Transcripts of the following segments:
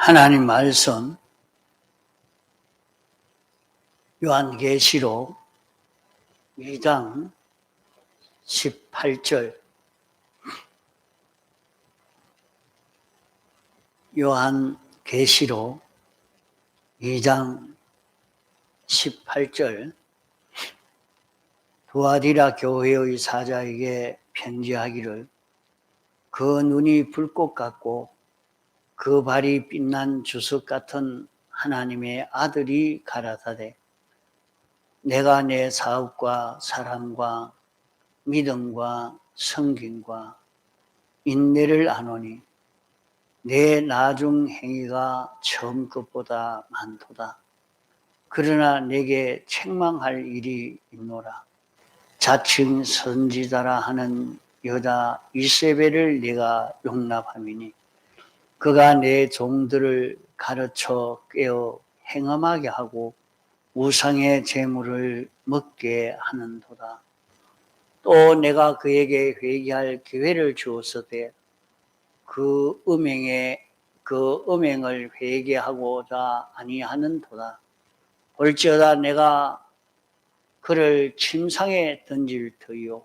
하나님 말씀 요한계시록 2장 18절. 요한계시록 2장 18절. 두아디라 교회의 사자에게 편지하기를, 그 눈이 불꽃 같고 그 발이 빛난 주석 같은 하나님의 아들이 가라사대, 내가 내 사업과 사랑과 믿음과 성김과 인내를 아노니 내 나중 행위가 처음 것보다 많도다. 그러나 내게 책망할 일이 있노라. 자칭 선지자라 하는 여자 이세벨을 내가 용납함이니 그가 내 종들을 가르쳐 깨어 행음하게 하고 우상의 재물을 먹게 하는도다. 또 내가 그에게 회개할 기회를 주었으되 그 음행을 회개하고자 아니하는도다. 볼지어다 내가 그를 침상에 던질 터이요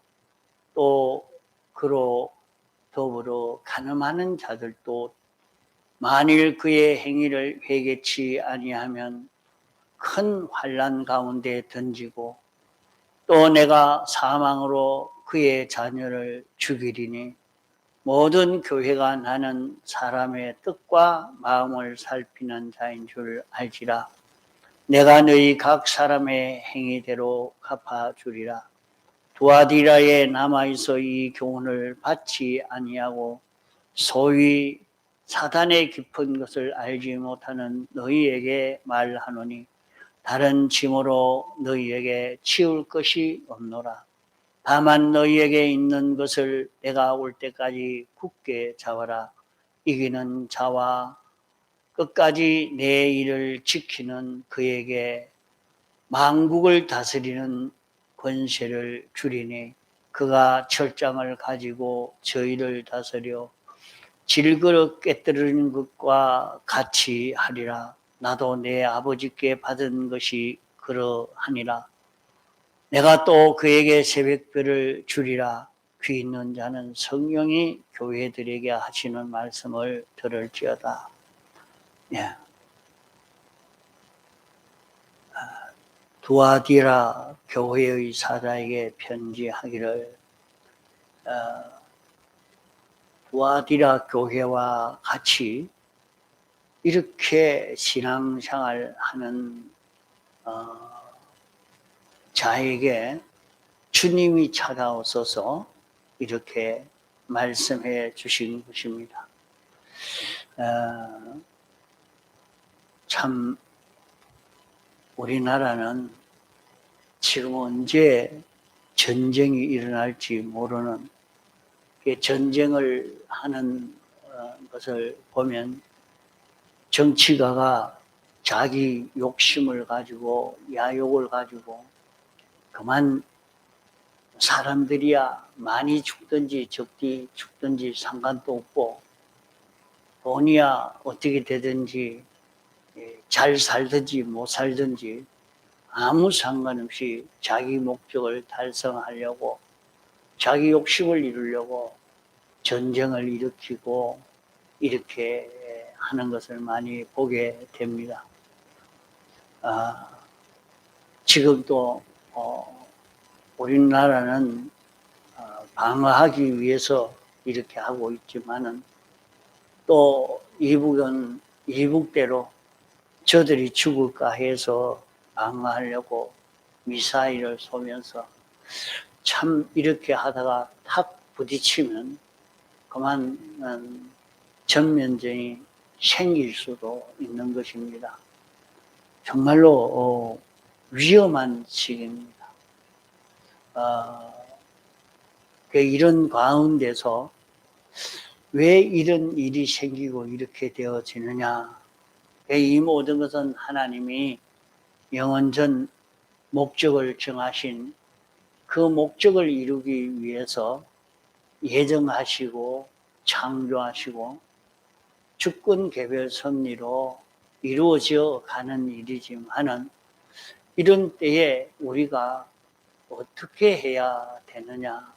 또 그로 더불어 간음하는 자들도 만일 그의 행위를 회개치 아니하면 큰 환난 가운데 던지고, 또 내가 사망으로 그의 자녀를 죽이리니 모든 교회가 나는 사람의 뜻과 마음을 살피는 자인 줄 알지라. 내가 너희 각 사람의 행위대로 갚아주리라. 두아디라에 남아있어 이 교훈을 받지 아니하고 소위 사단의 깊은 것을 알지 못하는 너희에게 말하노니 다른 짐으로 너희에게 치울 것이 없노라. 다만 너희에게 있는 것을 내가 올 때까지 굳게 잡아라. 이기는 자와 끝까지 내 일을 지키는 그에게 만국을 다스리는 권세를 주리니 그가 철장을 가지고 저희를 다스려 질그릇 깨뜨리는 것과 같이 하리라. 나도 내 아버지께 받은 것이 그러하니라. 내가 또 그에게 새벽별을 주리라. 귀 있는 자는 성령이 교회들에게 하시는 말씀을 들을지어다. 예. 두아디라 교회의 사자에게 편지하기를, 두아디라 교회와 같이 이렇게 신앙생활 하는 자에게 주님이 찾아오셔서 이렇게 말씀해 주신 것입니다. 참 우리나라는 지금 언제 전쟁이 일어날지 모르는, 전쟁을 하는 것을 보면 정치가가 자기 욕심을 가지고 야욕을 가지고 그만 사람들이야 많이 죽든지 적게 죽든지 상관도 없고 돈이야 어떻게 되든지 잘 살든지 못 살든지 아무 상관없이 자기 목적을 달성하려고 자기 욕심을 이루려고 전쟁을 일으키고 이렇게 하는 것을 많이 보게 됩니다. 지금도 우리나라는 방어하기 위해서 이렇게 하고 있지만은 또 이북은 이북대로 저들이 죽을까 해서 방어하려고 미사일을 쏘면서 참 이렇게 하다가 탁 부딪히면 그만 전면전이 생길 수도 있는 것입니다. 정말로 위험한 시기입니다. 이런 가운데서 왜 이런 일이 생기고 이렇게 되어지느냐? 이 모든 것은 하나님이 영원전 목적을 정하신 그 목적을 이루기 위해서 예정하시고 창조하시고 주권 개별 섭리로 이루어져 가는 일이지만은 이런 때에 우리가 어떻게 해야 되느냐?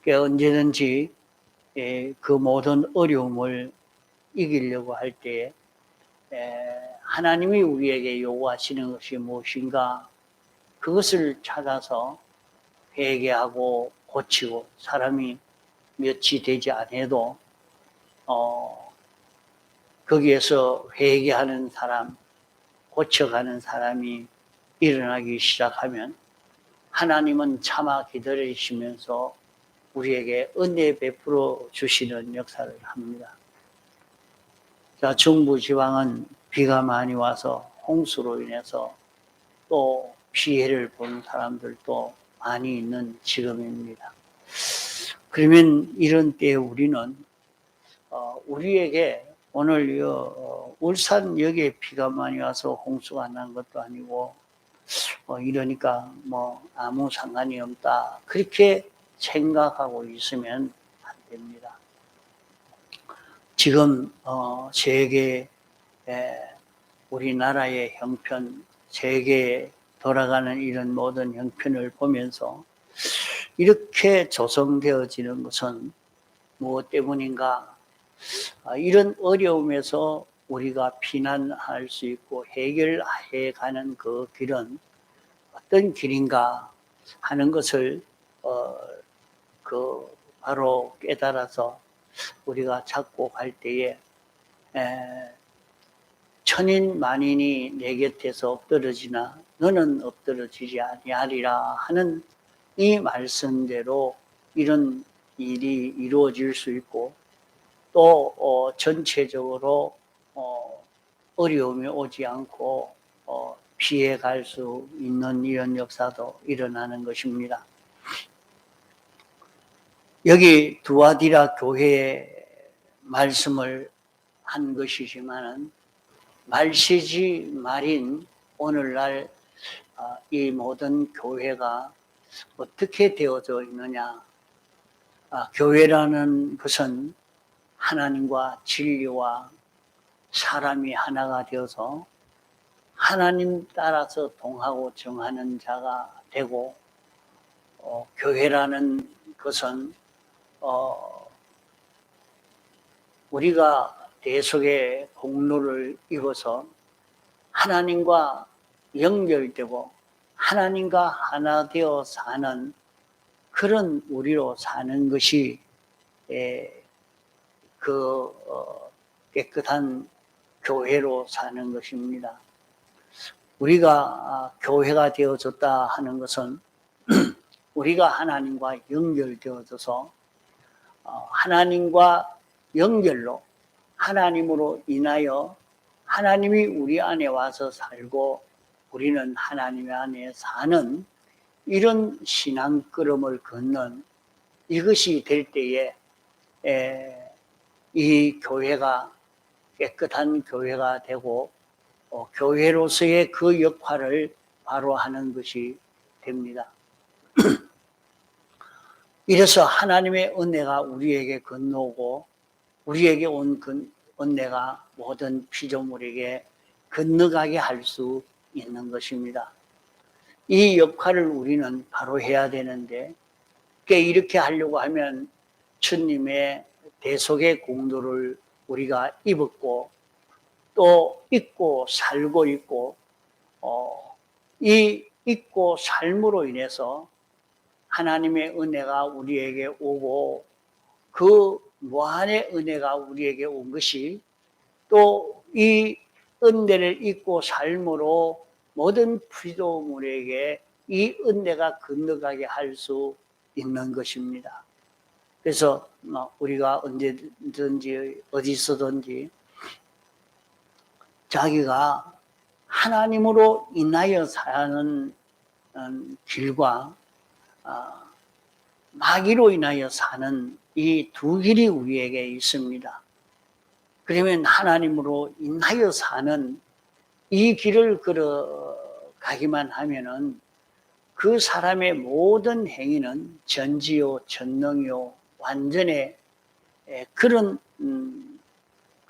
언제든지 그 모든 어려움을 이기려고 할 때에 하나님이 우리에게 요구하시는 것이 무엇인가? 그것을 찾아서 회개하고 고치고 사람이 몇이 되지 않아도 거기에서 회개하는 사람, 고쳐가는 사람이 일어나기 시작하면 하나님은 참아 기다리시면서 우리에게 은혜 베풀어 주시는 역사를 합니다. 자, 중부지방은 비가 많이 와서 홍수로 인해서 또 피해를 보는 사람들도 많이 있는 지금입니다. 그러면 이런 때에 우리는 우리에게 오늘 울산역에 비가 많이 와서 홍수가 난 것도 아니고 이러니까 뭐 아무 상관이 없다 그렇게 생각하고 있으면 안 됩니다. 지금 세계 우리나라의 형편, 세계에 돌아가는 이런 모든 형편을 보면서 이렇게 조성되어지는 것은 무엇 때문인가? 이런 어려움에서 우리가 피난할 수 있고 해결해 가는 그 길은 어떤 길인가 하는 것을 바로 깨달아서 우리가 찾고 갈 때에 천인 만인이 내 곁에서 엎드러지나 너는 엎드러지지 아니하리라 하는 이 말씀대로 이런 일이 이루어질 수 있고 또 전체적으로 어려움이 오지 않고 피해갈 수 있는 이런 역사도 일어나는 것입니다. 여기 두아디라 교회의 말씀을 한 것이지만은 말시지 말인 오늘날 이 모든 교회가 어떻게 되어져 있느냐? 교회라는 것은 하나님과 진리와 사람이 하나가 되어서 하나님 따라서 동하고 정하는 자가 되고 교회라는 것은 우리가 대속의 공로를 입어서 하나님과 연결되고 하나님과 하나 되어 사는 그런 우리로 사는 것이 깨끗한 교회로 사는 것입니다. 우리가 교회가 되어졌다 하는 것은 우리가 하나님과 연결되어져서 하나님과 연결로 하나님으로 인하여 하나님이 우리 안에 와서 살고 우리는 하나님 안에 사는 이런 신앙 걸음을 걷는 이것이 될 때에 이 교회가 깨끗한 교회가 되고 교회로서의 그 역할을 바로 하는 것이 됩니다. 이래서 하나님의 은혜가 우리에게 건너오고 우리에게 온 은혜가 모든 피조물에게 건너가게 할 수 있는 것입니다. 이 역할을 우리는 바로 해야 되는데 이렇게 하려고 하면 주님의 대속의 공로를 우리가 입었고 또 잊고 살고 있고 이 잊고 삶으로 인해서 하나님의 은혜가 우리에게 오고 그 무한의 은혜가 우리에게 온 것이 또 이 은혜를 잊고 삶으로 모든 피조물에게 이 은혜가 건너가게 할 수 있는 것입니다. 그래서 우리가 언제든지 어디서든지 자기가 하나님으로 인하여 사는 길과 마귀로 인하여 사는 이 두 길이 우리에게 있습니다. 그러면 하나님으로 인하여 사는 이 길을 걸어가기만 하면은 그 사람의 모든 행위는 전지요, 전능요, 완전의 그런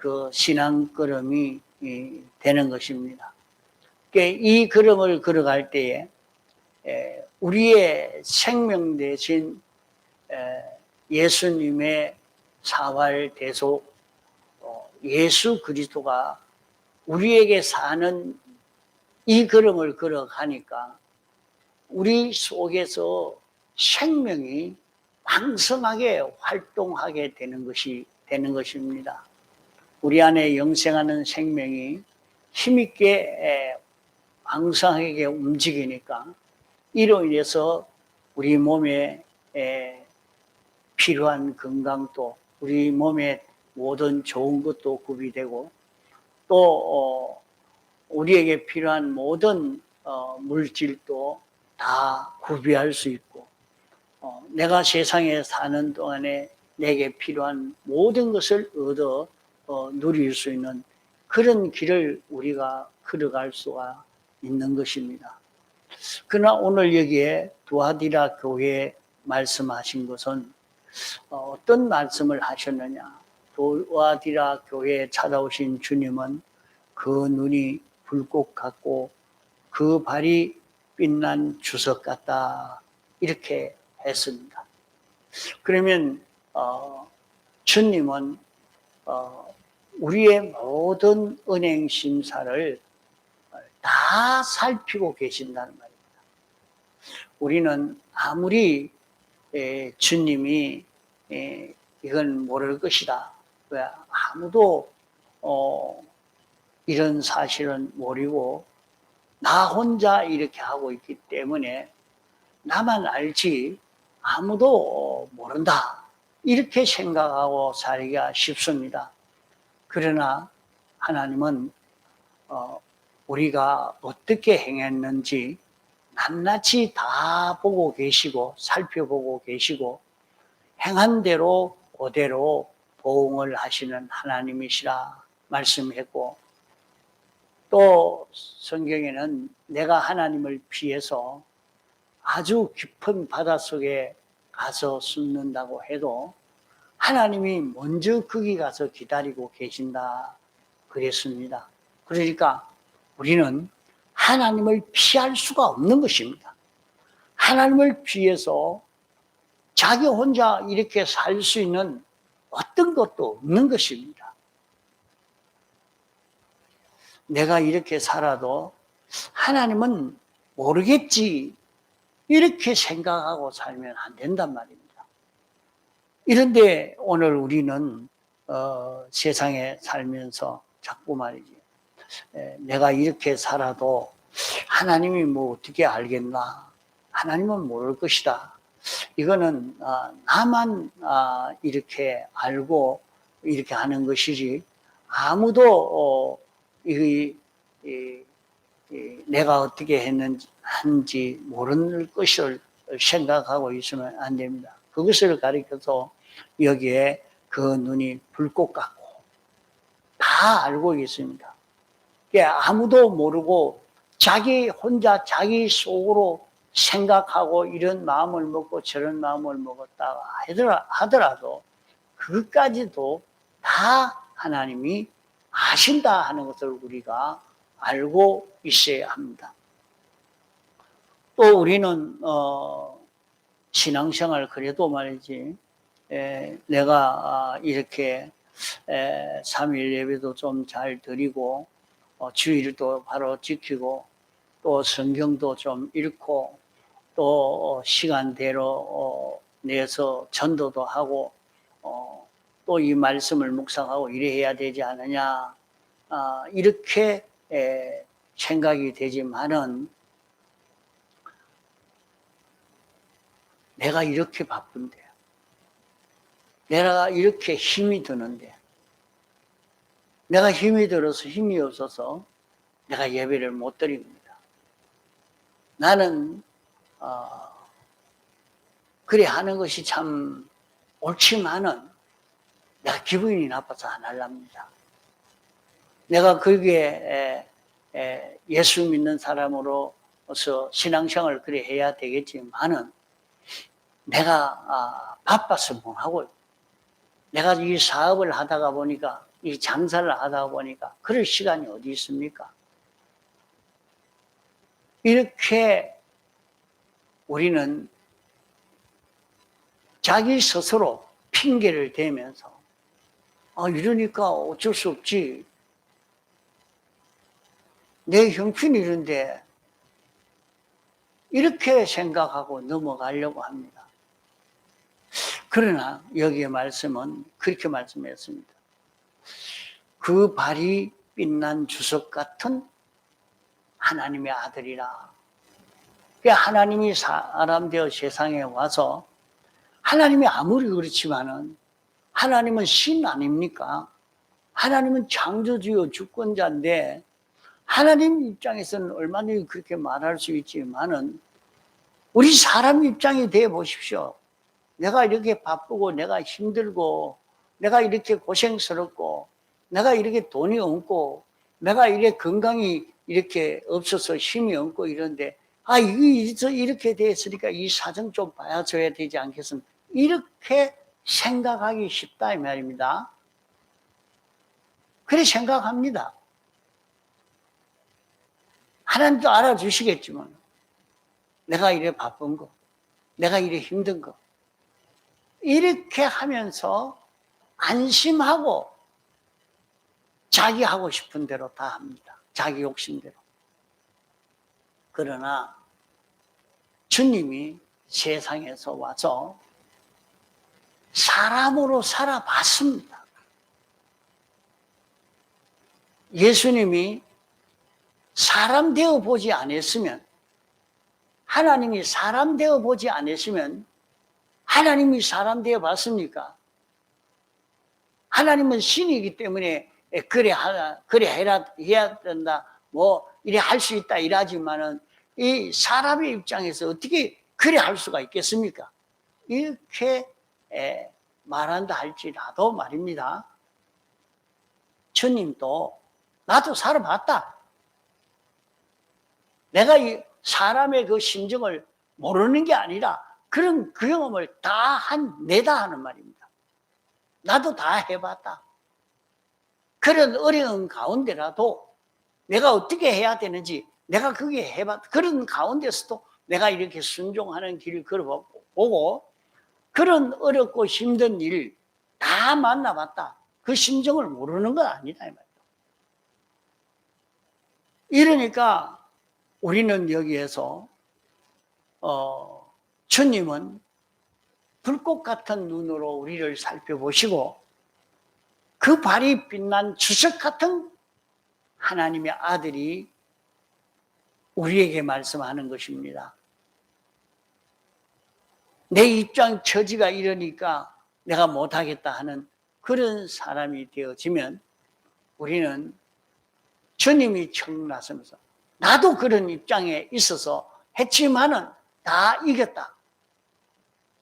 그 신앙 걸음이 되는 것입니다. 이 걸음을 걸어갈 때에 우리의 생명 대신 예수님의 사활 대속 예수 그리스도가 우리에게 사는 이 걸음을 걸어가니까 우리 속에서 생명이 왕성하게 활동하게 되는 것입니다. 우리 안에 영생하는 생명이 힘있게 왕성하게 움직이니까 이로 인해서 우리 몸에 필요한 건강도 우리 몸에 모든 좋은 것도 구비되고 또 우리에게 필요한 모든 물질도 다 구비할 수 있고 내가 세상에 사는 동안에 내게 필요한 모든 것을 얻어 누릴 수 있는 그런 길을 우리가 걸어갈 수가 있는 것입니다. 그러나 오늘 여기에 두아디라 교회에 말씀하신 것은 어떤 말씀을 하셨느냐. 두아디라 교회에 찾아오신 주님은 그 눈이 불꽃 같고 그 발이 빛난 주석 같다 이렇게 했습니다. 그러면 주님은 우리의 모든 은행 심사를 다 살피고 계신다는 말입니다. 우리는 아무리 주님이 이건 모를 것이다. 왜 아무도 이런 사실은 모르고 나 혼자 이렇게 하고 있기 때문에 나만 알지 아무도 모른다. 이렇게 생각하고 살기가 쉽습니다. 그러나 하나님은 우리가 어떻게 행했는지 낱낱이 다 보고 계시고 살펴보고 계시고 행한 대로 그대로 보응을 하시는 하나님이시라 말씀했고 또 성경에는 내가 하나님을 피해서 아주 깊은 바닷속에 가서 숨는다고 해도 하나님이 먼저 거기 가서 기다리고 계신다 그랬습니다. 그러니까 우리는 하나님을 피할 수가 없는 것입니다. 하나님을 피해서 자기 혼자 이렇게 살 수 있는 어떤 것도 없는 것입니다. 내가 이렇게 살아도 하나님은 모르겠지 이렇게 생각하고 살면 안 된단 말입니다. 이런데 오늘 우리는 세상에 살면서 자꾸 말이지 내가 이렇게 살아도 하나님이 뭐 어떻게 알겠나 하나님은 모를 것이다. 이거는 나만 이렇게 알고 이렇게 하는 것이지 아무도 내가 어떻게 했는지 모르는 것을 생각하고 있으면 안 됩니다. 그것을 가리켜서 여기에 그 눈이 불꽃 같고 다 알고 있습니다. 아무도 모르고 자기 혼자 자기 속으로 생각하고 이런 마음을 먹고 저런 마음을 먹었다 하더라도 그것까지도 다 하나님이 아신다 하는 것을 우리가 알고 있어야 합니다. 또 우리는 신앙생활 그래도 말이지 내가 이렇게 3일 예배도 좀 잘 드리고 주일도 바로 지키고 또 성경도 좀 읽고 또 시간대로 내서 전도도 하고 또 이 말씀을 묵상하고 이래야 되지 않느냐 이렇게 생각이 되지만은 내가 이렇게 바쁜데 내가 이렇게 힘이 드는데 내가 힘이 들어서 힘이 없어서 내가 예배를 못 드립니다. 나는 그래 하는 것이 참 옳지만은 내가 기분이 나빠서 안 하랍니다. 내가 거기에 예수 믿는 사람으로서 신앙생활을 그래 해야 되겠지만은 내가 바빠서 못 하고 내가 이 사업을 하다가 보니까 이 장사를 하다 보니까 그럴 시간이 어디 있습니까? 이렇게 우리는 자기 스스로 핑계를 대면서 이러니까 어쩔 수 없지. 내 형편이 이런데 이렇게 생각하고 넘어가려고 합니다. 그러나 여기의 말씀은 그렇게 말씀했습니다. 그 발이 빛난 주석 같은 하나님의 아들이라. 하나님이 사람 되어 세상에 와서 하나님이 아무리 그렇지만은 하나님은 신 아닙니까? 하나님은 창조주요 주권자인데 하나님 입장에서는 얼마든지 그렇게 말할 수 있지만은 우리 사람 입장이 되어 보십시오. 내가 이렇게 바쁘고 내가 힘들고 내가 이렇게 고생스럽고 내가 이렇게 돈이 없고 내가 이렇게 건강이 이렇게 없어서 힘이 없고 이런데 이게 이렇게 됐으니까 이 사정 좀 봐줘야 되지 않겠습니까? 이렇게 생각하기 쉽다 이 말입니다. 그래 생각합니다. 하나님도 알아주시겠지만 내가 이래 바쁜 거, 내가 이래 힘든 거 이렇게 하면서 안심하고 자기 하고 싶은 대로 다 합니다. 자기 욕심대로. 그러나 주님이 세상에서 와서 사람으로 살아봤습니다. 예수님이 사람 되어 보지 않았으면, 하나님이 사람 되어 보지 않았으면 하나님이 사람 되어 봤습니까? 하나님은 신이기 때문에 그래 해야 된다, 이래 할 수 있다 이러지만은 이 사람의 입장에서 어떻게 그래 할 수가 있겠습니까? 이렇게 말한다 할지라도 말입니다. 주님도 나도 살아봤다. 내가 이 사람의 그 심정을 모르는 게 아니라 그런 그 경험을 다 내다 하는 말입니다. 나도 다 해봤다. 그런 어려운 가운데라도 내가 어떻게 해야 되는지 내가 그게 해봤다. 그런 가운데서도 내가 이렇게 순종하는 길을 걸어보고 그런 어렵고 힘든 일 다 만나봤다. 그 심정을 모르는 건 아니다 이 말이에요. 이러니까 우리는 여기에서 주님은 불꽃 같은 눈으로 우리를 살펴보시고 그 발이 빛난 주석 같은 하나님의 아들이 우리에게 말씀하는 것입니다. 내 입장 처지가 이러니까 내가 못하겠다 하는 그런 사람이 되어지면 우리는 주님이 처음 나서면서 나도 그런 입장에 있어서 했지만은 다 이겼다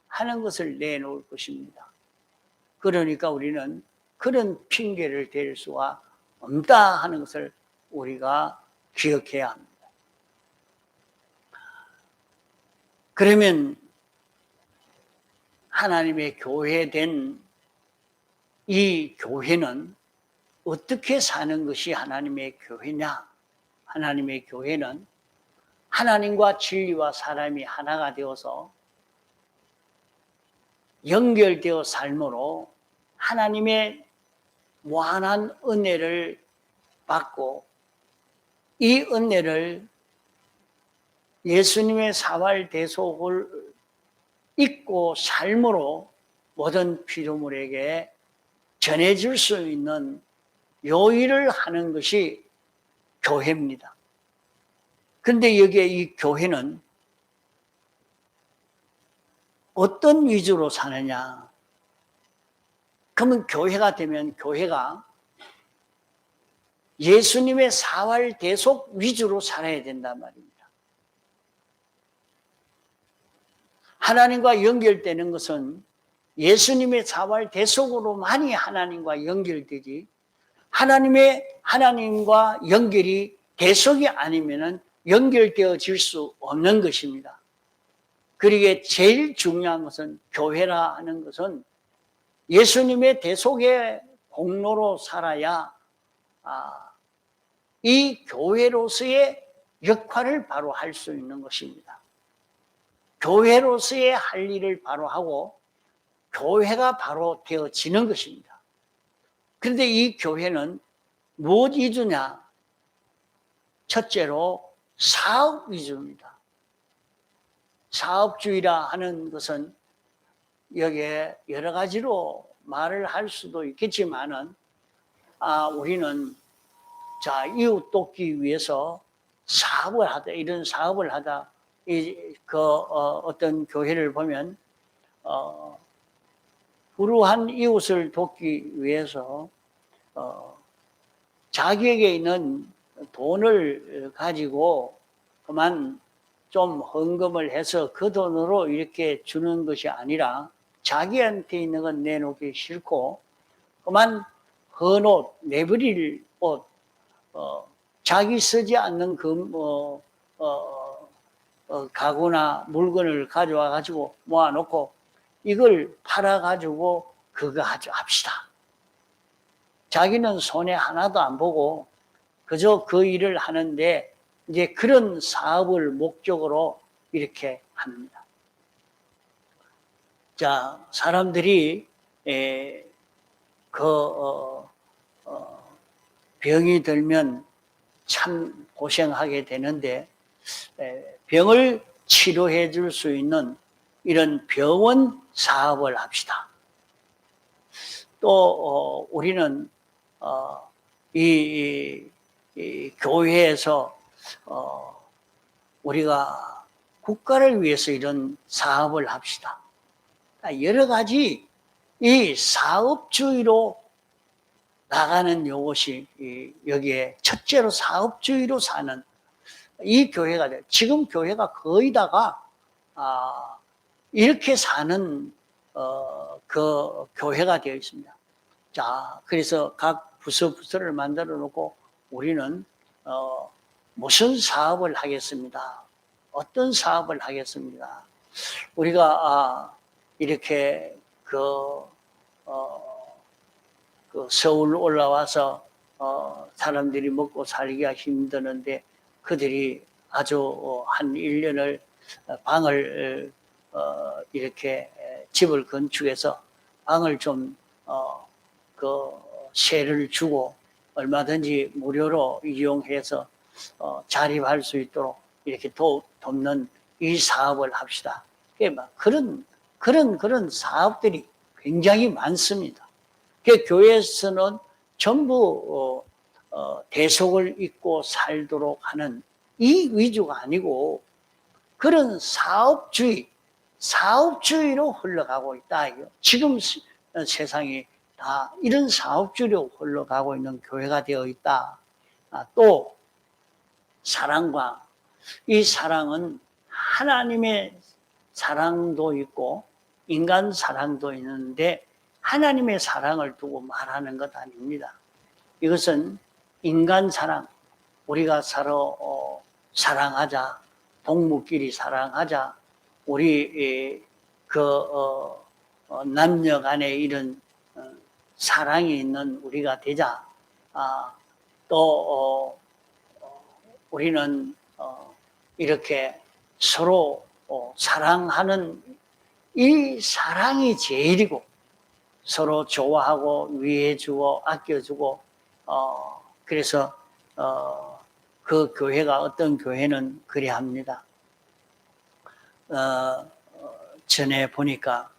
하는 것을 내놓을 것입니다. 그러니까 우리는 그런 핑계를 댈 수가 없다 하는 것을 우리가 기억해야 합니다. 그러면 하나님의 교회된 이 교회는 어떻게 사는 것이 하나님의 교회냐? 하나님의 교회는 하나님과 진리와 사람이 하나가 되어서 연결되어 삶으로 하나님의 무한한 은혜를 받고 이 은혜를 예수님의 사활 대속을 잊고 삶으로 모든 피조물에게 전해줄 수 있는 요일을 하는 것이 교회입니다. 근데 여기에 이 교회는 어떤 위주로 사느냐? 그러면 교회가 되면 교회가 예수님의 사활 대속 위주로 살아야 된단 말입니다. 하나님과 연결되는 것은 예수님의 사활 대속으로만이 하나님과 연결되지 하나님과 연결이 대속이 아니면은 연결되어질 수 없는 것입니다. 그러기에 제일 중요한 것은 교회라 하는 것은 예수님의 대속의 공로로 살아야 이 교회로서의 역할을 바로 할 수 있는 것입니다. 교회로서의 할 일을 바로 하고 교회가 바로 되어지는 것입니다. 그런데 이 교회는 무엇 위주냐? 첫째로 사업 위주입니다. 사업주의라 하는 것은 여기에 여러 가지로 말을 할 수도 있겠지만은 우리는 이웃 돕기 위해서 사업을 하다, 이런 사업을 하다, 어떤 교회를 보면 불우한 이웃을 돕기 위해서 자기에게 있는 돈을 가지고 그만 좀 헌금을 해서 그 돈으로 이렇게 주는 것이 아니라 자기한테 있는 건 내놓기 싫고 그만 헌옷, 내버릴 옷, 자기 쓰지 않는 가구나 물건을 가져와 가지고 모아놓고 이걸 팔아 가지고 그거 합시다. 자기는 손해 하나도 안 보고 그저 그 일을 하는데 이제 그런 사업을 목적으로 이렇게 합니다. 사람들이 병이 들면 참 고생하게 되는데 병을 치료해 줄 수 있는 이런 병원 사업을 합시다. 또 우리는 이 교회에서 우리가 국가를 위해서 이런 사업을 합시다. 여러 가지 이 사업주의로 나가는 요것이 여기에 첫째로 사업주의로 사는 이 교회가 돼요. 지금 교회가 거의 다가 이렇게 사는 그 교회가 되어 있습니다. 그래서 각 부서를 만들어 놓고 우리는 무슨 사업을 하겠습니다. 어떤 사업을 하겠습니다. 우리가 이렇게 서울 올라와서 사람들이 먹고 살기가 힘드는데 그들이 아주 한 1년을 방을 이렇게 집을 건축해서 방을 좀 세를 주고 얼마든지 무료로 이용해서 자립할 수 있도록 이렇게 돕는 이 사업을 합시다. 그런 사업들이 굉장히 많습니다. 교회에서는 전부 대속을 잇고 살도록 하는 이 위주가 아니고 그런 사업주의로 흘러가고 있다. 지금 세상이 다 이런 사업주의로 흘러가고 있는 교회가 되어 있다. 또 사랑과 이 사랑은 하나님의 사랑도 있고 인간 사랑도 있는데 하나님의 사랑을 두고 말하는 것 아닙니다. 이것은 인간 사랑, 우리가 서로 사랑하자, 동무끼리 사랑하자, 우리 남녀 간에 이런 사랑이 있는 우리가 되자. 또 우리는 이렇게 서로 사랑하는 이 사랑이 제일이고 서로 좋아하고 위해주고 아껴주고 그래서 그 교회가 어떤 교회는 그래 합니다. 전에 보니까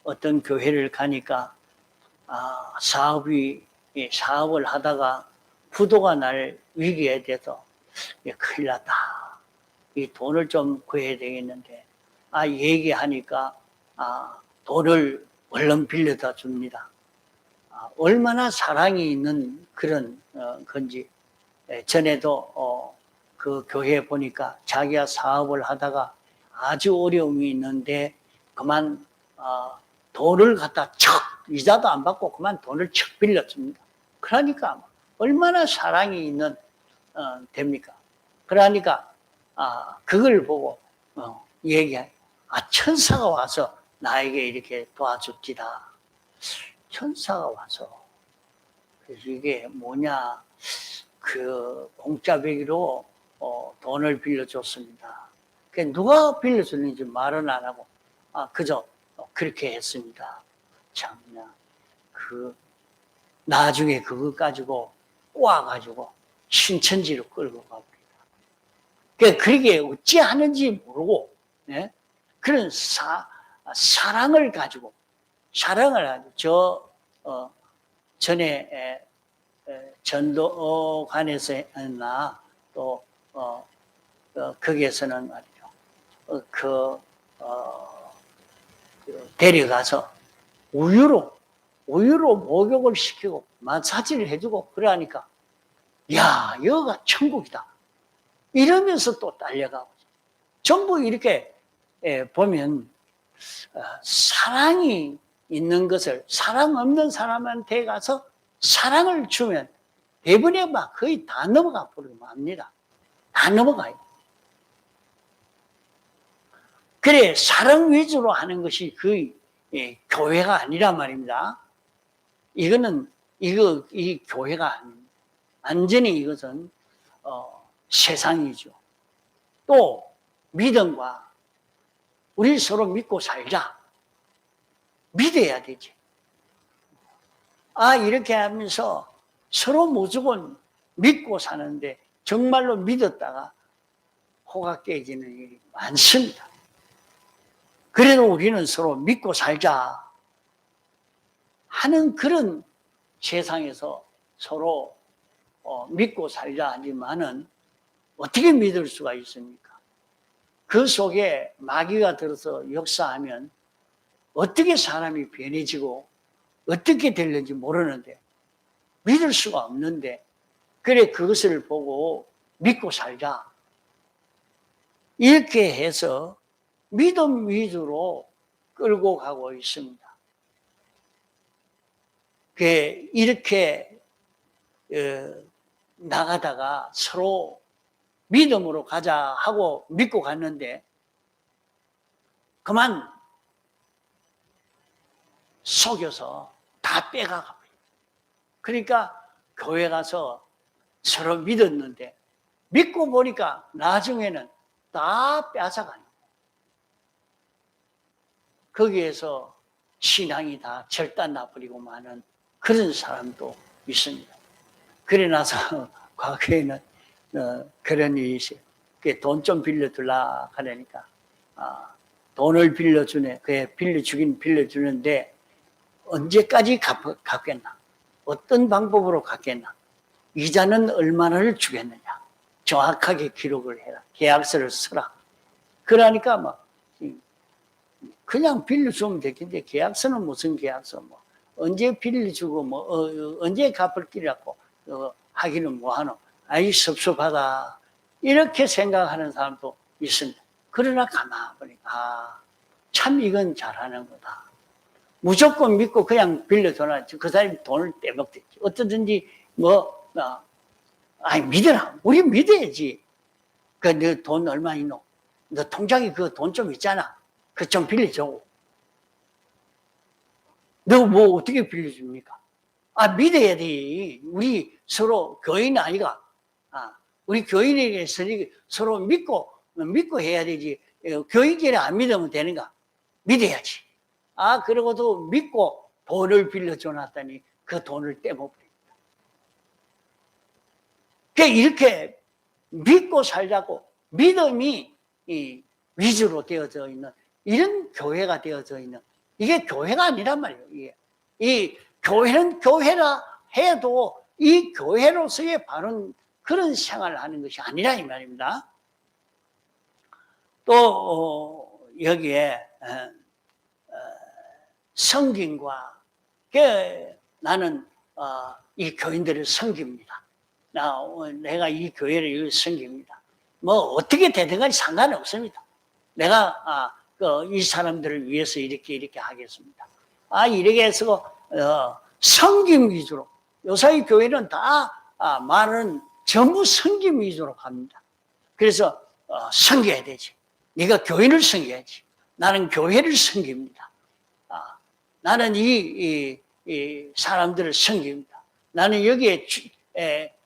어떤 교회를 가니까 사업을 하다가 부도가 날 위기에 대해서 큰일 났다. 이 돈을 좀 구해야 되겠는데 얘기하니까 돈을 얼른 빌려다 줍니다. 얼마나 사랑이 있는 그런 건지. 전에도 그 교회에 보니까 자기가 사업을 하다가 아주 어려움이 있는데 그만 돈을 갖다 척 이자도 안 받고 그만 돈을 척 빌려줍니다. 그러니까 얼마나 사랑이 있는 됩니까? 그러니까 그걸 보고 얘기해. 천사가 와서 나에게 이렇게 도와줍디다. 천사가 와서 그래서 이게 뭐냐, 공짜 배기로 돈을 빌려줬습니다. 누가 빌려줬는지 말은 안 하고, 그저 그렇게 했습니다. 참나, 나중에 그거 가지고 꼬아가지고 신천지로 끌고 갑니다. 그러게 어찌 하는지 모르고, 네? 그런 사랑을 가지고, 전에 전도관에서 했나, 또, 거기에서는 말이죠. 데려가서 우유로 목욕을 시키고, 마사지를 해주고, 그러니까, 야, 여기가 천국이다. 이러면서 또 딸려가고. 전부 이렇게 보면, 사랑이 있는 것을, 사랑 없는 사람한테 가서 사랑을 주면 대부분의 거의 다 넘어가 버리고 맙니다. 다 넘어가요. 그래, 사랑 위주로 하는 것이 교회가 아니란 말입니다. 이 교회가 아닙니다. 완전히 이것은, 세상이죠. 또, 믿음과 우리 서로 믿고 살자. 믿어야 되지. 이렇게 하면서 서로 무조건 믿고 사는데 정말로 믿었다가 호가 깨지는 일이 많습니다. 그래도 우리는 서로 믿고 살자 하는 그런 세상에서 서로 믿고 살자 하지만은 어떻게 믿을 수가 있습니까? 그 속에 마귀가 들어서 역사하면 어떻게 사람이 변해지고 어떻게 될는지 모르는데 믿을 수가 없는데 그래 그것을 보고 믿고 살자 이렇게 해서 믿음 위주로 끌고 가고 있습니다. 이렇게 나가다가 서로 믿음으로 가자 하고 믿고 갔는데 그만 속여서 다 빼가가. 그러니까 교회 가서 서로 믿었는데 믿고 보니까 나중에는 다 뺏어가는 거예요. 거기에서 신앙이 다 절단 나버리고 마는 그런 사람도 있습니다. 그래 나서 과거에는 그런 일이 있어요. 돈 좀 빌려둘라 하려니까 돈을 빌려주네. 그게 빌려주는데 언제까지 갚겠나? 어떤 방법으로 갚겠나? 이자는 얼마나를 주겠느냐? 정확하게 기록을 해라. 계약서를 써라. 그러니까 막 그냥 빌려주면 되겠는데 계약서는 무슨 계약서? 언제 빌려주고 언제 갚을 끼라고 하기는 뭐하노? 아이 섭섭하다. 이렇게 생각하는 사람도 있습니다. 그러나 가만 보니까 참 이건 잘하는 거다. 무조건 믿고 그냥 빌려줘라. 그 사람이 돈을 떼먹겠지. 어떠든지 믿어라. 우리 믿어야지. 너 돈 얼마 있노? 너 통장에 그 돈 좀 있잖아. 그 좀 빌려줘. 너 어떻게 빌려줍니까? 믿어야 돼. 우리 서로 교인 아이가. 우리 교인에게 서로 믿고 해야 되지. 교인끼리 안 믿으면 되는가? 믿어야지. 그러고도 믿고 돈을 빌려줘 놨더니 그 돈을 떼먹습니다. 이렇게 믿고 살자고 믿음이 위주로 되어져 있는 이런 교회가 되어져 있는 이게 교회가 아니란 말이에요. 이 교회는 교회라 해도 이 교회로서의 바른 그런 생활을 하는 것이 아니라 이 말입니다. 또 여기에 성김과 나는 이 교인들을 섬깁니다. 내가 이 교회를 섬깁니다. 어떻게 되든 간에 상관이 없습니다. 내가 이 사람들을 위해서 이렇게 하겠습니다. 이렇게 해서 섬김 위주로 요새 교회는 다 말은 전부 섬김 위주로 갑니다. 그래서 섬겨야 되지. 네가 교인을 섬겨야지. 나는 교회를 섬깁니다. 나는 이 사람들을 섬깁니다. 나는 여기에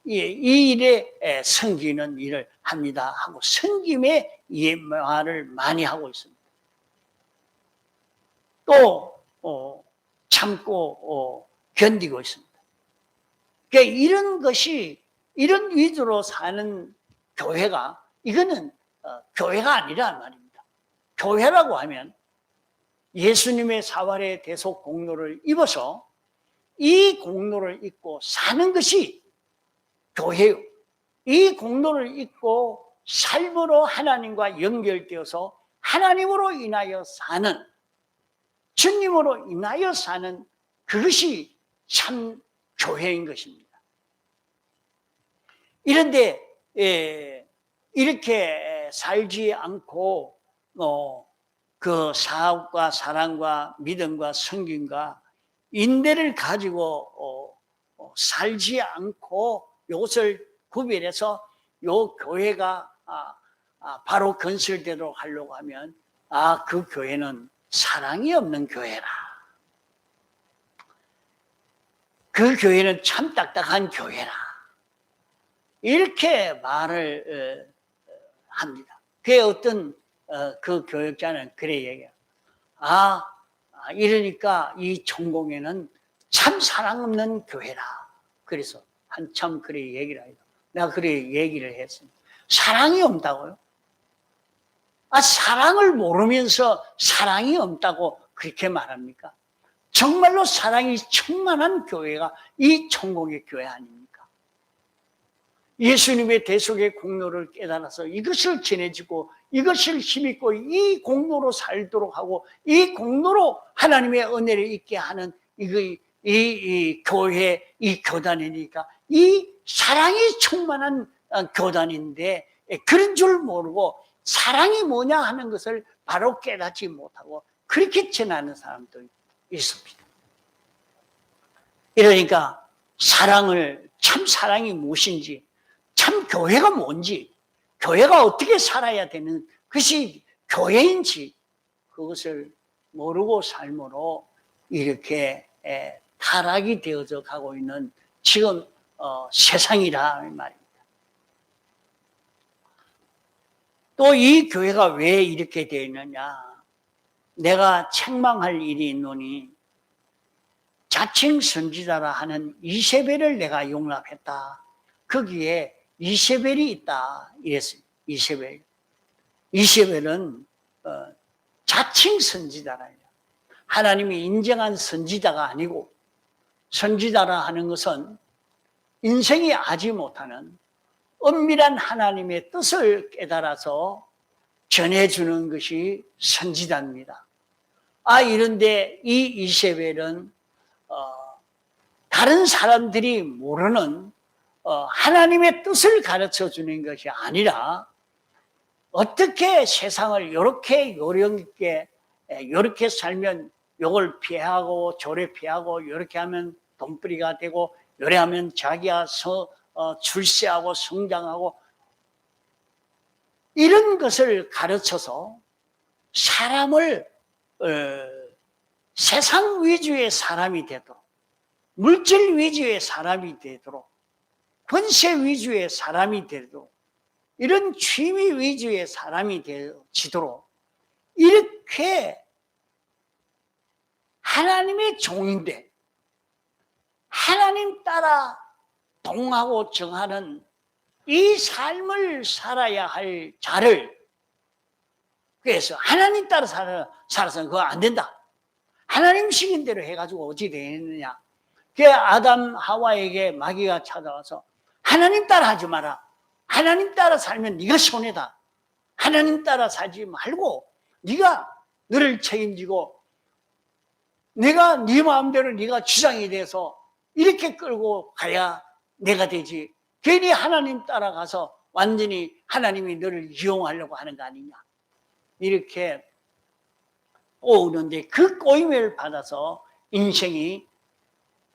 이 일에 섬기는 일을 합니다 하고 섬김의 이 말을 많이 하고 있습니다. 또 참고 견디고 있습니다. 그러니까 이런 것이 이런 위주로 사는 교회가 이거는 교회가 아니란 말입니다. 교회라고 하면 예수님의 사활의 대속 공로를 입어서 이 공로를 입고 사는 것이 교회요. 이 공로를 입고 삶으로 하나님과 연결되어서 하나님으로 인하여 사는, 주님으로 인하여 사는 그것이 참 교회인 것입니다. 이런데 이렇게 살지 않고 그 사업과 사랑과 믿음과 성김과 인내를 가지고 살지 않고 이것을 구별해서 요 교회가 바로 건설되도록 하려고 하면 그 교회는 사랑이 없는 교회라. 그 교회는 참 딱딱한 교회라. 이렇게 말을 합니다. 그게 어떤 그 교역자는 그래 얘기해요. 이러니까 이 천공에는 참 사랑 없는 교회라. 그래서 한참 그래 얘기를 해요. 내가 그래 얘기를 했습니다. 사랑이 없다고요? 사랑을 모르면서 사랑이 없다고 그렇게 말합니까? 정말로 사랑이 충만한 교회가 이 천공의 교회 아닙니까? 예수님의 대속의 공로를 깨달아서 이것을 전해지고 이것을 힘입고 이 공로로 살도록 하고 이 공로로 하나님의 은혜를 있게 하는 이 교회, 이 교단이니까 이 사랑이 충만한 교단인데 그런 줄 모르고 사랑이 뭐냐 하는 것을 바로 깨닫지 못하고 그렇게 전하는 사람도 있습니다. 이러니까 참 사랑이 무엇인지, 참 교회가 뭔지, 교회가 어떻게 살아야 되는 것이 교회인지 그것을 모르고 삶으로 이렇게 타락이 되어져 가고 있는 지금 세상이라 말입니다. 또 이 교회가 왜 이렇게 되어 있느냐? 내가 책망할 일이 있노니 자칭 선지자라 하는 이세벨을 내가 용납했다. 거기에 이세벨이 있다 이랬어요. 이세벨은 자칭 선지자라. 하나님이 인정한 선지자가 아니고, 선지자라 하는 것은 인생이 알지 못하는 엄밀한 하나님의 뜻을 깨달아서 전해주는 것이 선지자입니다. 이런데 이 이세벨은 다른 사람들이 모르는 하나님의 뜻을 가르쳐 주는 것이 아니라 어떻게 세상을 이렇게 요령 있게 이렇게 살면 요걸 피하고 저래 피하고 이렇게 하면 돈벌이가 되고 요래 하면 자기가 출세하고 성장하고 이런 것을 가르쳐서 사람을 세상 위주의 사람이 되도록, 물질 위주의 사람이 되도록, 권세 위주의 사람이 되도록, 이런 취미 위주의 사람이 되지도록 이렇게 하나님의 종인데 하나님 따라 동하고 정하는 이 삶을 살아야 할 자를, 그래서 하나님 따라 살아서는 그거 안 된다. 하나님 시킨 대로 해가지고 어찌 되느냐. 그 아담 하와에게 마귀가 찾아와서 하나님 따라 하지 마라. 하나님 따라 살면 네가 손해다. 하나님 따라 살지 말고 네가 너를 책임지고 네가 네 마음대로 네가 주장이 돼서 이렇게 끌고 가야 내가 되지. 괜히 하나님 따라가서 완전히 하나님이 너를 이용하려고 하는 거 아니냐. 이렇게 꼬우는데 그 꼬임을 받아서 인생이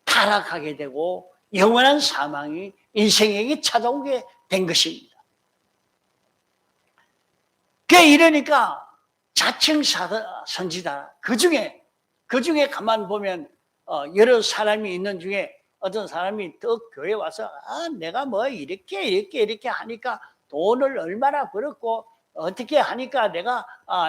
타락하게 되고 영원한 사망이 인생에게 찾아오게 된 것입니다. 이러니까 자칭 선지자, 그 중에 가만 보면 여러 사람이 있는 중에 어떤 사람이 또 교회 와서 내가 뭐 이렇게 하니까 돈을 얼마나 벌었고 어떻게 하니까 내가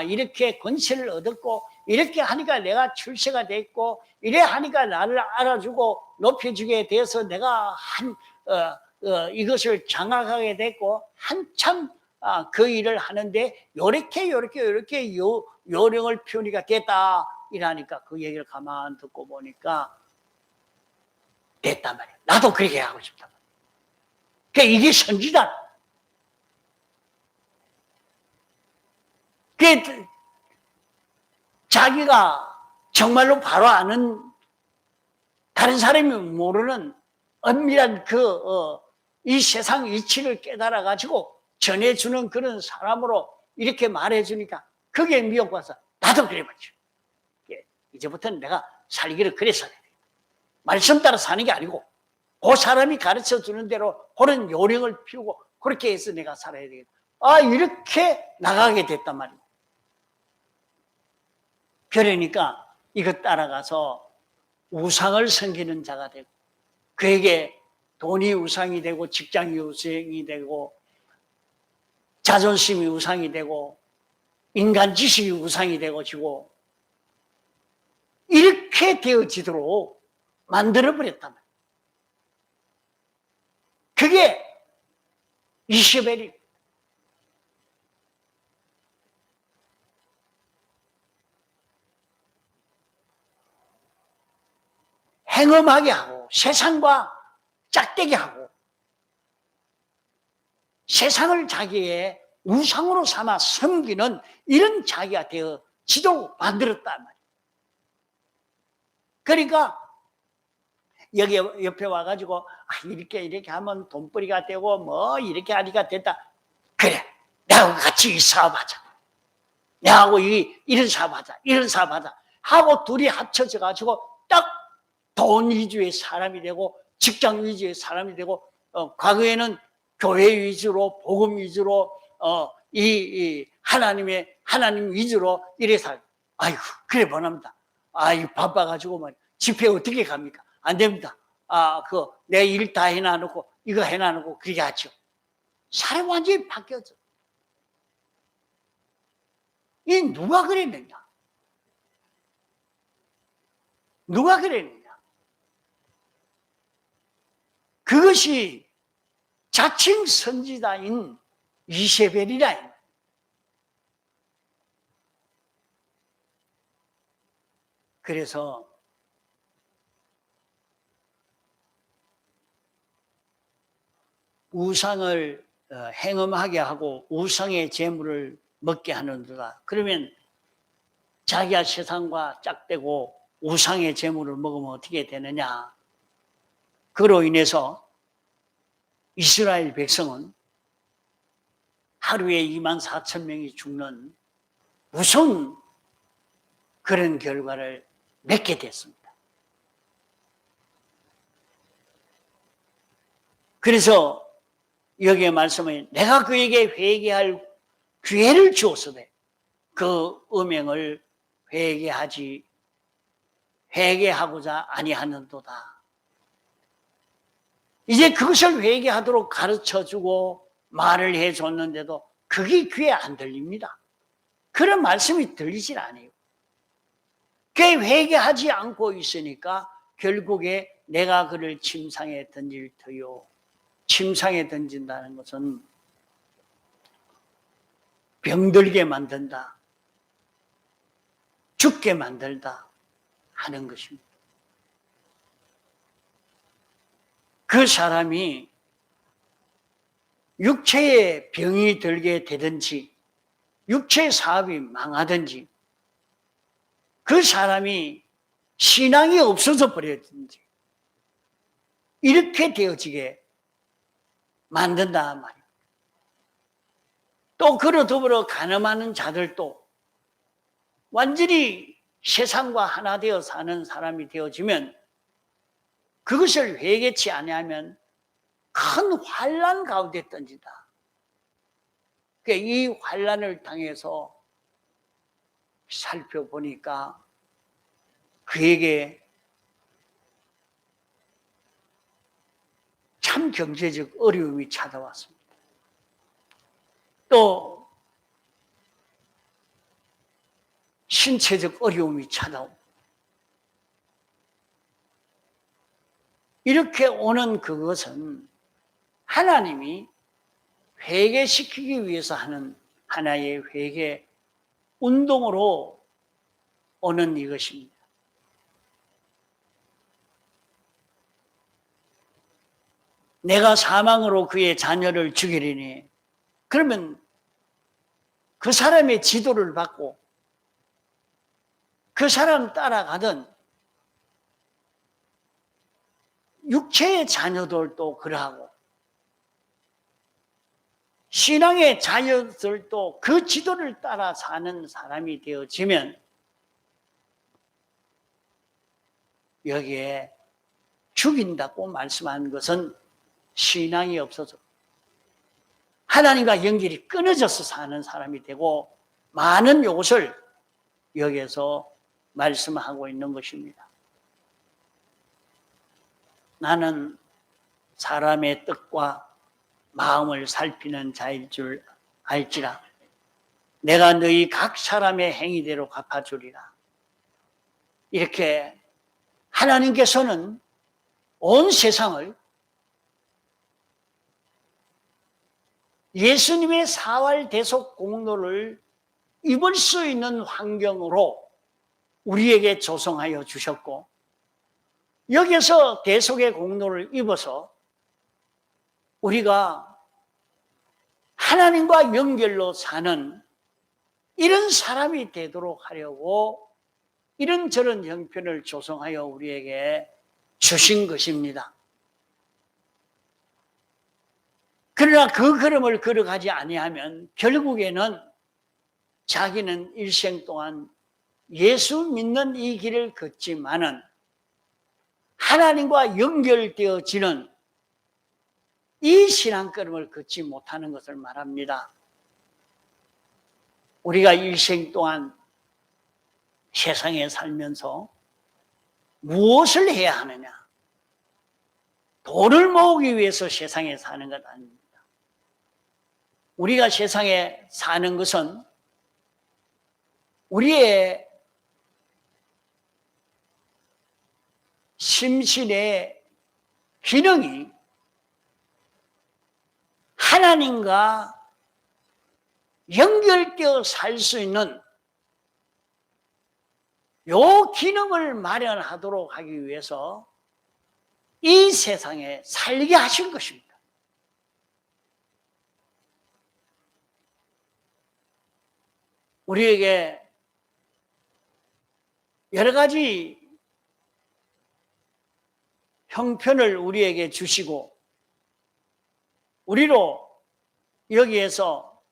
이렇게 권세를 얻었고 이렇게 하니까 내가 출세가 됐고 이래 하니까 나를 알아주고 높여주게 돼서 내가 이것을 장악하게 됐고 한참 그 일을 하는데 요렇게 요령을 피우니까 됐다 이러니까 그 얘기를 가만 듣고 보니까 됐단 말이야. 나도 그렇게 하고 싶단 말이야. 그러니까 이게 선지다. 자기가 정말로 바로 아는 다른 사람이 모르는 엄밀한 이 세상 이치를 깨달아 가지고 전해주는 그런 사람으로 이렇게 말해주니까 그게 미혹받아서 나도 그래 봤죠. 이제부터는 내가 살기를 그래 살아야 돼. 말씀 따라 사는 게 아니고 그 사람이 가르쳐 주는 대로 그런 요령을 피우고 그렇게 해서 내가 살아야 되겠다. 이렇게 나가게 됐단 말이에요. 그러니까 이것 따라가서 우상을 섬기는 자가 되고 그에게 돈이 우상이 되고 직장이 우상이 되고 자존심이 우상이 되고 인간 지식이 우상이 되어지고 이렇게 되어지도록 만들어버렸단 말이에요. 그게 이세벨이 행음하게 하고 세상과 짝대게 하고 세상을 자기의 우상으로 삼아 섬기는 이런 자기가 되어지도록 만들었단 말이에요. 그러니까 여기 옆에 와가지고 이렇게 하면 돈벌이가 되고 뭐 이렇게 하니까 됐다. 그래, 나하고 같이 이 사업하자. 나하고 이런 사업하자. 이런 사업하자. 하고 둘이 합쳐져 가지고 딱 돈 위주의 사람이 되고 직장 위주의 사람이 되고 과거에는 교회 위주로 복음 위주로 하나님 위주로 이래서 아이고 그래 보납니다. 바빠가지고 뭐 집회 어떻게 갑니까? 안 됩니다. 내 일 다 해놔놓고 이거 해놔놓고 그렇게 하죠. 사람 완전히 바뀌었죠. 이 누가 그랬느냐? 누가 그랬느냐? 그것이 자칭 선지자인 이세벨이라. 그래서 우상을 행음하게 하고 우상의 재물을 먹게 하는도다. 그러면 자기가 세상과 짝대고 우상의 재물을 먹으면 어떻게 되느냐? 그로 인해서 이스라엘 백성은 하루에 24,000명이 죽는 무서운 그런 결과를 맺게 됐습니다. 그래서 여기에 말씀은 내가 그에게 회개할 기회를 주었으되 그 음행을 회개하고자 아니하는도다. 이제 그것을 회개하도록 가르쳐주고 말을 해줬는데도 그게 귀에 안 들립니다. 그런 말씀이 들리질 않아요. 그게 회개하지 않고 있으니까 결국에 내가 그를 침상에 던질 터요. 침상에 던진다는 것은 병들게 만든다, 죽게 만들다 하는 것입니다. 그 사람이 육체에 병이 들게 되든지 육체 사업이 망하든지 그 사람이 신앙이 없어져 버렸든지 이렇게 되어지게 만든다 말이에요. 또 그로 더불어 간음하는 자들도 완전히 세상과 하나 되어 사는 사람이 되어지면 그것을 회개치 아니하면 큰 환난 가운데 던진다. 그러니까 이 환난을 당해서 살펴보니까 그에게 참 경제적 어려움이 찾아왔습니다. 또 신체적 어려움이 찾아옵니다. 이렇게 오는 그것은 하나님이 회개시키기 위해서 하는 하나의 회개 운동으로 오는 이것입니다. 내가 사망으로 그의 자녀를 죽이리니 그러면 그 사람의 지도를 받고 그 사람 따라가던 육체의 자녀들도 그러하고 신앙의 자녀들도 그 지도를 따라 사는 사람이 되어지면 여기에 죽인다고 말씀한 것은 신앙이 없어서 하나님과 연결이 끊어져서 사는 사람이 되고 많은 요것을 여기에서 말씀하고 있는 것입니다. 나는 사람의 뜻과 마음을 살피는 자일 줄 알지라. 내가 너희 각 사람의 행위대로 갚아주리라. 이렇게 하나님께서는 온 세상을 예수님의 사활 대속 공로를 입을 수 있는 환경으로 우리에게 조성하여 주셨고 여기서 대속의 공로를 입어서 우리가 하나님과 연결로 사는 이런 사람이 되도록 하려고 이런저런 형편을 조성하여 우리에게 주신 것입니다. 그러나 그 걸음을 걸어가지 아니하면 결국에는 자기는 일생 동안 예수 믿는 이 길을 걷지만은 하나님과 연결되어지는 이 신앙걸음을 걷지 못하는 것을 말합니다. 우리가 일생 동안 세상에 살면서 무엇을 해야 하느냐? 돈을 모으기 위해서 세상에 사는 것 아닙니다. 우리가 세상에 사는 것은 우리의 심신의 기능이 하나님과 연결되어 살 수 있는 요 기능을 마련하도록 하기 위해서 이 세상에 살게 하신 것입니다. 우리에게 여러 가지 형편을 우리에게 주시고 우리로 여기에서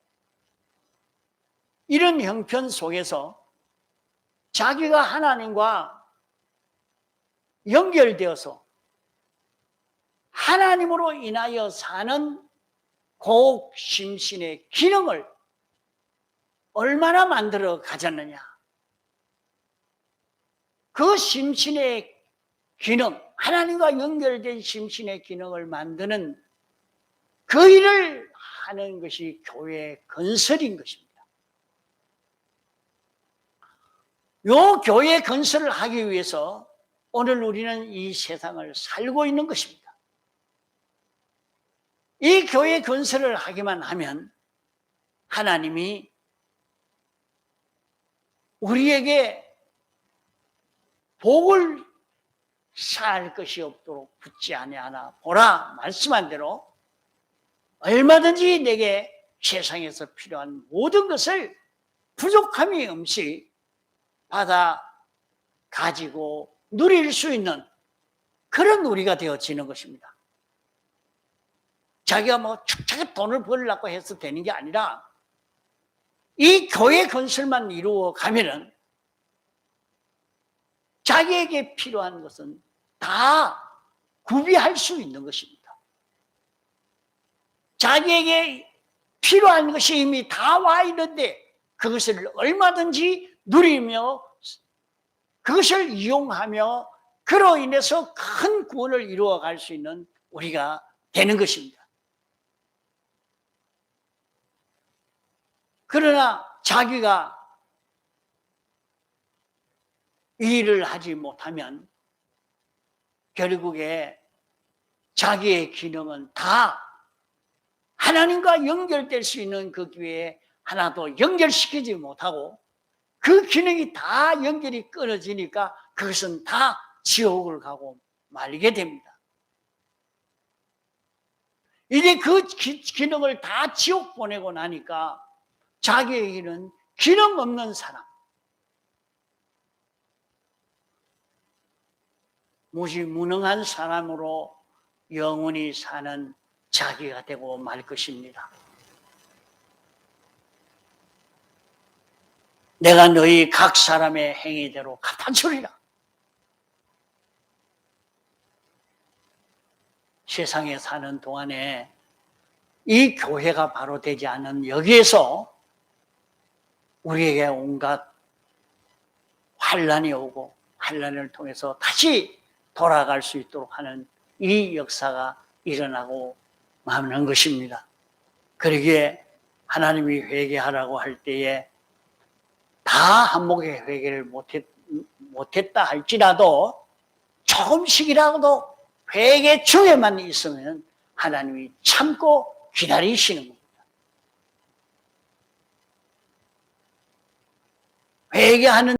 이런 형편 속에서 자기가 하나님과 연결되어서 하나님으로 인하여 사는 그 심신의 기능을 얼마나 만들어 가졌느냐. 그 심신의 기능, 하나님과 연결된 심신의 기능을 만드는 그 일을 하는 것이 교회의 건설인 것입니다. 요 교회 건설을 하기 위해서 오늘 우리는 이 세상을 살고 있는 것입니다. 이 교회 건설을 하기만 하면 하나님이 우리에게 복을 쌓을 것이 없도록 붙지 아니하나 보라 말씀한 대로 얼마든지 내게 세상에서 필요한 모든 것을 부족함이 없이 받아 가지고 누릴 수 있는 그런 우리가 되어지는 것입니다. 자기가 뭐 축차게 돈을 벌려고 해서 되는 게 아니라 이 교회 건설만 이루어 가면은 자기에게 필요한 것은 다 구비할 수 있는 것입니다. 자기에게 필요한 것이 이미 다 와 있는데 그것을 얼마든지 누리며 그것을 이용하며 그로 인해서 큰 구원을 이루어 갈 수 있는 우리가 되는 것입니다. 그러나 자기가 이 일을 하지 못하면 결국에 자기의 기능은 다 하나님과 연결될 수 있는 그 기회에 하나도 연결시키지 못하고 그 기능이 다 연결이 끊어지니까 그것은 다 지옥을 가고 말게 됩니다. 이제 그 기능을 다 지옥 보내고 나니까 자기의 일은 기능 없는 사람, 무능한 사람으로 영원히 사는 자기가 되고 말 것입니다. 내가 너희 각 사람의 행위대로 갚아주리라. 세상에 사는 동안에 이 교회가 바로 되지 않은 여기에서 우리에게 온갖 환난이 오고 환난을 통해서 다시 돌아갈 수 있도록 하는 이 역사가 일어나고 마는 것입니다. 그러기에 하나님이 회개하라고 할 때에 다 한목의 회개를 못했다 할지라도 조금씩이라도 회개 중에만 있으면 하나님이 참고 기다리시는 겁니다. 회개하는